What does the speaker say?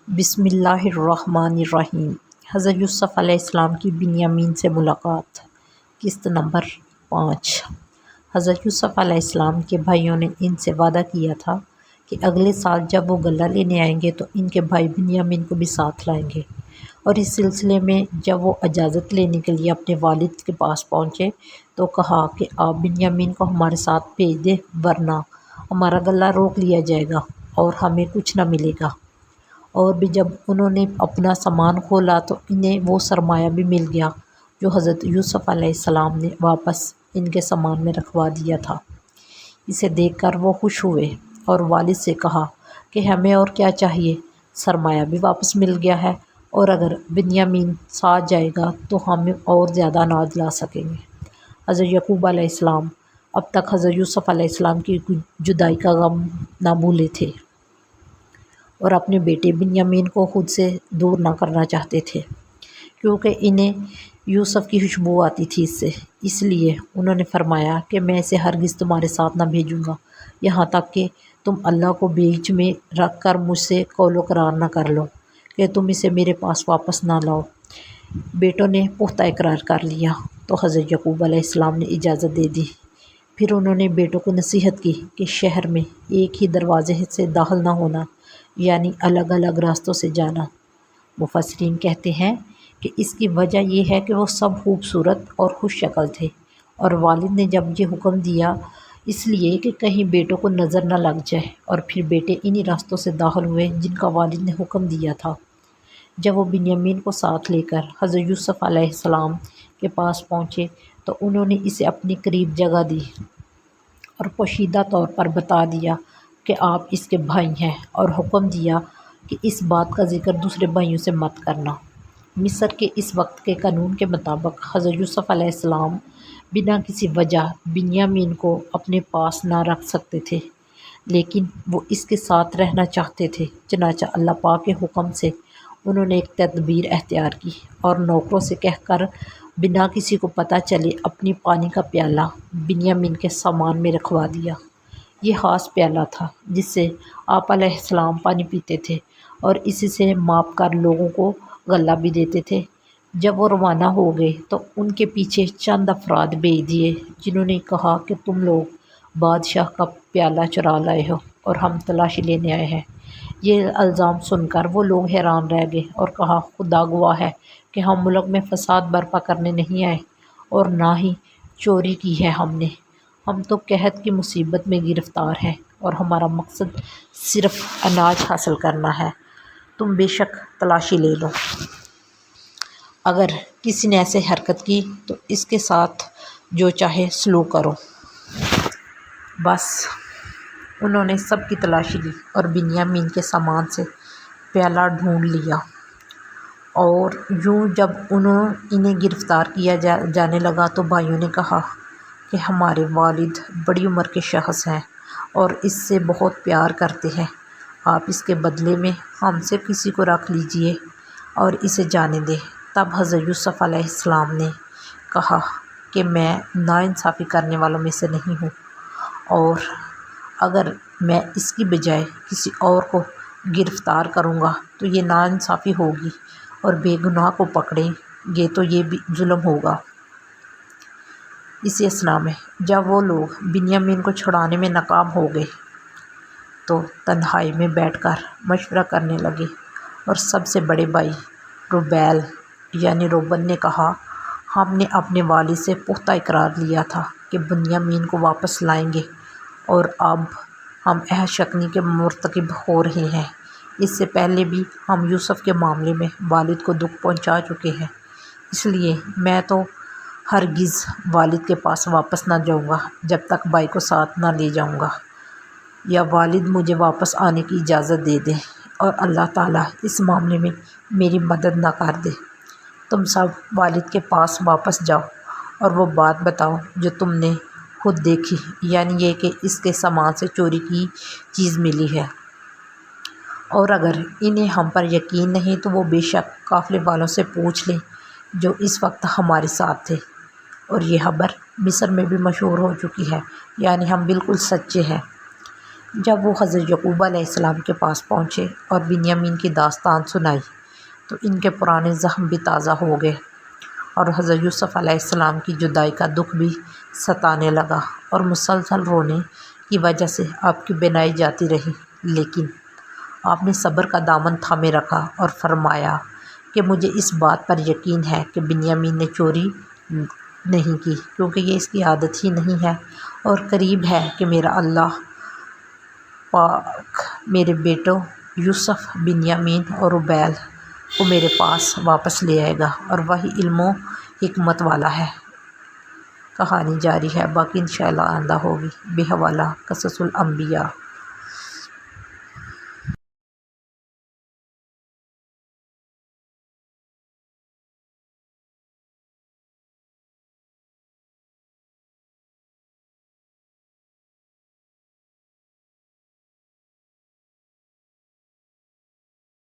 بسم اللہ الرحمن الرحیم۔ حضرت یوسف علیہ السلام کی بنیامین سے ملاقات، قسط نمبر 5۔ حضرت یوسف علیہ السلام کے بھائیوں نے ان سے وعدہ کیا تھا کہ اگلے سال جب وہ غلہ لینے آئیں گے تو ان کے بھائی بنیامین کو بھی ساتھ لائیں گے، اور اس سلسلے میں جب وہ اجازت لینے کے لیے اپنے والد کے پاس پہنچے تو کہا کہ آپ بنیامین کو ہمارے ساتھ بھیج دیں، ورنہ ہمارا غلہ روک لیا جائے گا اور ہمیں کچھ نہ ملے گا۔ اور بھی جب انہوں نے اپنا سامان کھولا تو انہیں وہ سرمایہ بھی مل گیا جو حضرت یوسف علیہ السلام نے واپس ان کے سامان میں رکھوا دیا تھا۔ اسے دیکھ کر وہ خوش ہوئے اور والد سے کہا کہ ہمیں اور کیا چاہیے، سرمایہ بھی واپس مل گیا ہے، اور اگر بنیامین ساتھ جائے گا تو ہم اور زیادہ اناج لا سکیں گے۔ حضرت یعقوب علیہ السلام اب تک حضرت یوسف علیہ السلام کی جدائی کا غم نہ بھولے تھے اور اپنے بیٹے بنیامین کو خود سے دور نہ کرنا چاہتے تھے، کیونکہ انہیں یوسف کی خوشبو آتی تھی اس لیے انہوں نے فرمایا کہ میں اسے ہرگز تمہارے ساتھ نہ بھیجوں گا، یہاں تک کہ تم اللہ کو بیچ میں رکھ کر مجھ سے قول و قرار نہ کر لو کہ تم اسے میرے پاس واپس نہ لاؤ۔ بیٹوں نے پختہ اقرار کر لیا تو حضرت یعقوب علیہ السلام نے اجازت دے دی۔ پھر انہوں نے بیٹوں کو نصیحت کی کہ شہر میں ایک ہی دروازے سے داخل نہ ہونا، یعنی الگ الگ راستوں سے جانا۔ مفسرین کہتے ہیں کہ اس کی وجہ یہ ہے کہ وہ سب خوبصورت اور خوش شکل تھے، اور والد نے جب یہ حکم دیا اس لیے کہ کہیں بیٹوں کو نظر نہ لگ جائے، اور پھر بیٹے انہی راستوں سے داخل ہوئے جن کا والد نے حکم دیا تھا۔ جب وہ بنیامین کو ساتھ لے کر حضرت یوسف علیہ السلام کے پاس پہنچے تو انہوں نے اسے اپنی قریب جگہ دی اور پوشیدہ طور پر بتا دیا کہ آپ اس کے بھائی ہیں، اور حکم دیا کہ اس بات کا ذکر دوسرے بھائیوں سے مت کرنا۔ مصر کے اس وقت کے قانون کے مطابق حضرت یوسف علیہ السلام بنا کسی وجہ بنیامین کو اپنے پاس نہ رکھ سکتے تھے، لیکن وہ اس کے ساتھ رہنا چاہتے تھے۔ چنانچہ اللہ پاک کے حکم سے انہوں نے ایک تدبیر اختیار کی اور نوکروں سے کہہ کر بنا کسی کو پتہ چلے اپنی پانی کا پیالہ بنیامین کے سامان میں رکھوا دیا۔ یہ خاص پیالہ تھا جس سے آپ علیہ السلام پانی پیتے تھے، اور اسی سے ماپ کر لوگوں کو غلہ بھی دیتے تھے۔ جب وہ روانہ ہو گئے تو ان کے پیچھے چند افراد بھیج دیے جنہوں نے کہا کہ تم لوگ بادشاہ کا پیالہ چرا لائے ہو اور ہم تلاشی لینے آئے ہیں۔ یہ الزام سن کر وہ لوگ حیران رہ گئے اور کہا، خدا گواہ ہے کہ ہم ملک میں فساد برپا کرنے نہیں آئے اور نہ ہی چوری کی ہے ہم تو قحط کی مصیبت میں گرفتار ہیں اور ہمارا مقصد صرف اناج حاصل کرنا ہے، تم بے شک تلاشی لے لو۔ اگر کسی نے ایسے حرکت کی تو اس کے ساتھ جو چاہے سلوک کرو۔ بس انہوں نے سب کی تلاشی لی اور بنیامین کے سامان سے پیالہ ڈھونڈ لیا، اور یوں جب انہیں گرفتار کیا جانے لگا تو بھائیوں نے کہا کہ ہمارے والد بڑی عمر کے شخص ہیں اور اس سے بہت پیار کرتے ہیں، آپ اس کے بدلے میں ہم سے کسی کو رکھ لیجئے اور اسے جانے دیں۔ تب حضرت یوسف علیہ السلام نے کہا کہ میں ناانصافی کرنے والوں میں سے نہیں ہوں، اور اگر میں اس کی بجائے کسی اور کو گرفتار کروں گا تو یہ ناانصافی ہوگی، اور بے گناہ کو پکڑیں گے تو یہ بھی ظلم ہوگا۔ اسی اثناء میں جب وہ لوگ بنیامین کو چھڑانے میں ناکام ہو گئے تو تنہائی میں بیٹھ کر مشورہ کرنے لگے، اور سب سے بڑے بھائی روبیل یعنی روبن نے کہا، ہم نے اپنے والد سے پختہ اقرار لیا تھا کہ بنیامین کو واپس لائیں گے، اور اب ہم عہد شکنی کے مرتکب ہو رہے ہیں۔ اس سے پہلے بھی ہم یوسف کے معاملے میں والد کو دکھ پہنچا چکے ہیں، اس لیے میں تو ہرگز والد کے پاس واپس نہ جاؤں گا جب تک بھائی کو ساتھ نہ لے جاؤں گا، یا والد مجھے واپس آنے کی اجازت دے دیں اور اللہ تعالیٰ اس معاملے میں میری مدد نہ کر دے۔ تم سب والد کے پاس واپس جاؤ اور وہ بات بتاؤ جو تم نے خود دیکھی، یعنی یہ کہ اس کے سامان سے چوری کی چیز ملی ہے، اور اگر انہیں ہم پر یقین نہیں تو وہ بے شک قافلے والوں سے پوچھ لیں جو اس وقت ہمارے ساتھ تھے، اور یہ خبر مصر میں بھی مشہور ہو چکی ہے، یعنی ہم بالکل سچے ہیں۔ جب وہ حضرت یعقوب علیہ السلام کے پاس پہنچے اور بنیامین کی داستان سنائی تو ان کے پرانے زخم بھی تازہ ہو گئے اور حضرت یوسف علیہ السلام کی جدائی کا دکھ بھی ستانے لگا اور مسلسل رونے کی وجہ سے آپ کی بینائی جاتی رہی، لیکن آپ نے صبر کا دامن تھامے رکھا اور فرمایا کہ مجھے اس بات پر یقین ہے کہ بنیامین نے چوری نہیں کی، کیونکہ یہ اس کی عادت ہی نہیں ہے، اور قریب ہے کہ میرا اللہ پاک میرے بیٹوں یوسف، بنیامین اور روبیل کو میرے پاس واپس لے آئے گا، اور وہی علم و حکمت والا ہے۔ کہانی جاری ہے، باقی انشاءاللہ آئندہ ہوگی۔ بحوالہ قصص الانبیاء۔